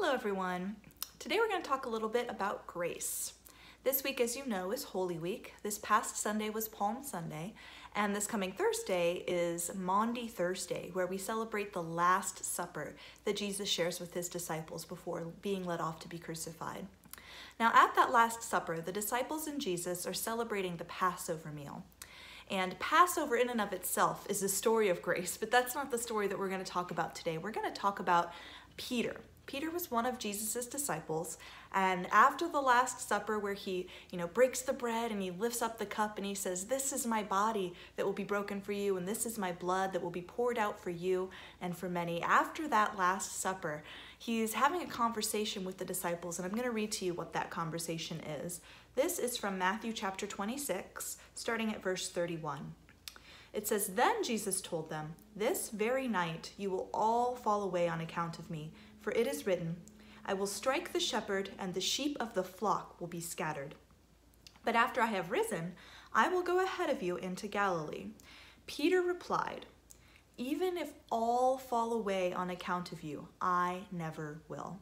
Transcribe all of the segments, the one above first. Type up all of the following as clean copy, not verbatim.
Hello everyone. Today we're going to talk a little bit about grace. This week, as you know, is Holy Week. This past Sunday was Palm Sunday, and this coming Thursday is Maundy Thursday, where we celebrate the Last Supper that Jesus shares with his disciples before being led off to be crucified. Now, at that Last Supper, the disciples and Jesus are celebrating the Passover meal. And Passover in and of itself is a story of grace, but that's not the story that we're going to talk about today. We're going to talk about Peter. Peter was one of Jesus's disciples, and after the Last Supper where he, breaks the bread and he lifts up the cup and he says, "This is my body that will be broken for you, and this is my blood that will be poured out for you and for many." After that Last Supper, he's having a conversation with the disciples, and I'm going to read to you what that conversation is. This is from Matthew chapter 26, starting at verse 31. It says, "Then Jesus told them, 'This very night you will all fall away on account of me. For it is written, I will strike the shepherd, and the sheep of the flock will be scattered. But after I have risen, I will go ahead of you into Galilee.' Peter replied, 'Even if all fall away on account of you, I never will.'"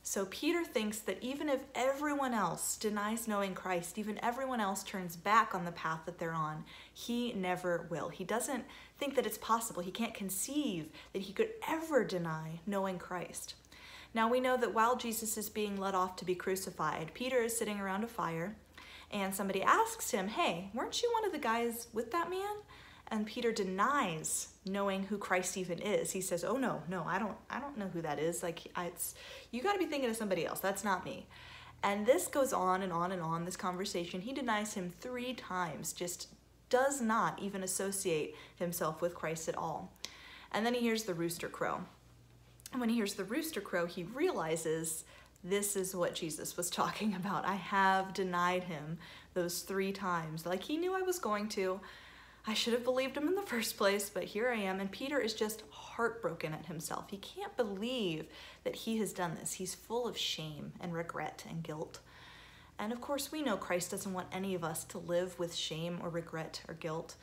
So Peter thinks that even if everyone else denies knowing Christ, even everyone else turns back on the path that they're on, he never will. He doesn't think that it's possible. He can't conceive that he could ever deny knowing Christ. Now we know that while Jesus is being led off to be crucified, Peter is sitting around a fire, and somebody asks him, "Hey, weren't you one of the guys with that man?" And Peter denies knowing who Christ even is. He says, "Oh no, I don't know who that is. You got to be thinking of somebody else. That's not me." And this goes on and on and on, this conversation. He denies him 3 times, just does not even associate himself with Christ at all. And then he hears the rooster crow. And when he hears the rooster crow, he realizes this is what Jesus was talking about. I have denied him those 3 times. Like, he knew I was going to. I should have believed him in the first place, but here I am. And Peter is just heartbroken at himself. He can't believe that he has done this. He's full of shame and regret and guilt. And of course, we know Christ doesn't want any of us to live with shame or regret or guilt.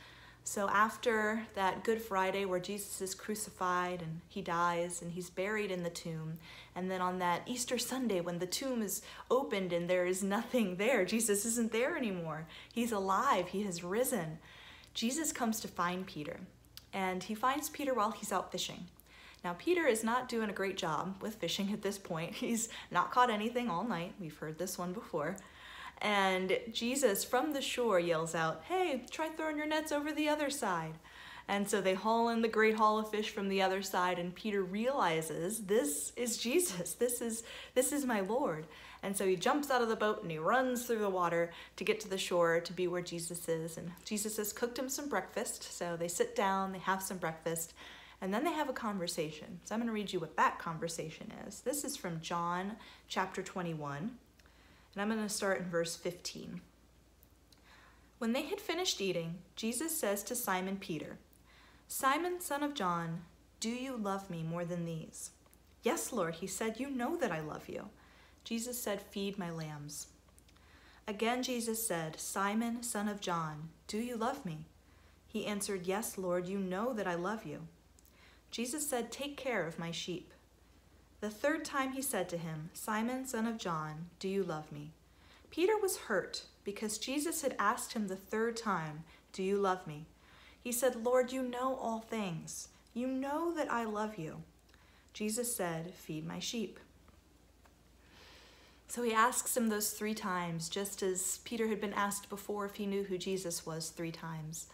So after that Good Friday where Jesus is crucified and he dies and he's buried in the tomb, and then on that Easter Sunday when the tomb is opened and there is nothing there, Jesus isn't there anymore. He's alive. He has risen. Jesus comes to find Peter, and he finds Peter while he's out fishing. Now, Peter is not doing a great job with fishing at this point. He's not caught anything all night. We've heard this one before. And Jesus from the shore yells out, "Hey, try throwing your nets over the other side." And so they haul in the great haul of fish from the other side, and Peter realizes this is Jesus. This is my Lord. And so he jumps out of the boat and he runs through the water to get to the shore to be where Jesus is. And Jesus has cooked him some breakfast. So they sit down, they have some breakfast, and then they have a conversation. So I'm going to read you what that conversation is. This is from John chapter 21, and I'm going to start in verse 15. When they had finished eating, Jesus says to Simon Peter, "Simon, son of John, do you love me more than these?" "Yes, Lord," he said, "you know that I love you." Jesus said, "Feed my lambs." Again Jesus said, "Simon, son of John, do you love me?" He answered, "Yes, Lord, you know that I love you." Jesus said, "Take care of my sheep." The 3rd time he said to him, "Simon, son of John, do you love me?" Peter was hurt because Jesus had asked him the 3rd time, "Do you love me?" He said, "Lord, you know all things. You know that I love you." Jesus said, "Feed my sheep." So he asks him those 3 times, just as Peter had been asked before if he knew who Jesus was 3 times.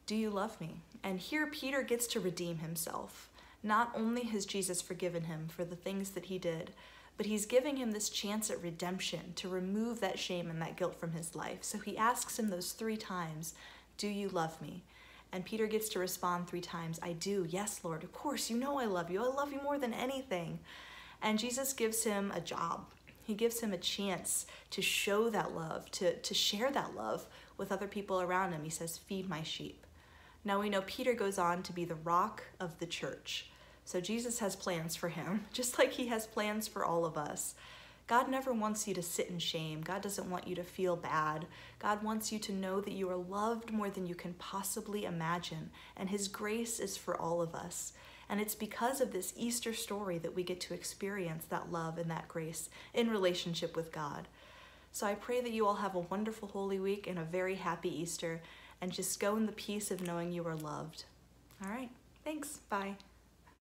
"Do you love me?" And here Peter gets to redeem himself. Not only has Jesus forgiven him for the things that he did, but he's giving him this chance at redemption to remove that shame and that guilt from his life. So he asks him those 3 times, "Do you love me?" And Peter gets to respond 3 times, "I do. Yes, Lord. Of course, you know I love you. I love you more than anything." And Jesus gives him a job. He gives him a chance to show that love, to share that love with other people around him. He says, "Feed my sheep." Now we know Peter goes on to be the rock of the church. So Jesus has plans for him, just like he has plans for all of us. God never wants you to sit in shame. God doesn't want you to feel bad. God wants you to know that you are loved more than you can possibly imagine, and his grace is for all of us. And it's because of this Easter story that we get to experience that love and that grace in relationship with God. So I pray that you all have a wonderful Holy Week and a very happy Easter, and just go in the peace of knowing you are loved. All right, thanks, bye.